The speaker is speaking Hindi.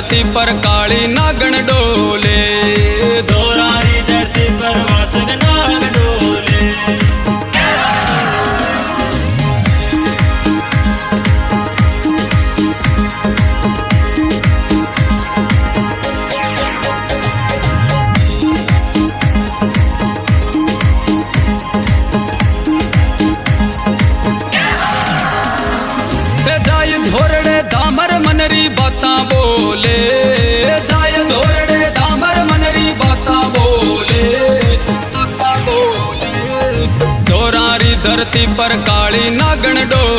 धरती पर काली नागण डोले, धोरारी धरती पर वासुक नाग डोले। जाय झोरड़े दामर मनरी बाता बोले, जाय झोरड़े दामर मनरी बाता बोले, बाता बोले। धोरारी धरती पर काली नागण डोले।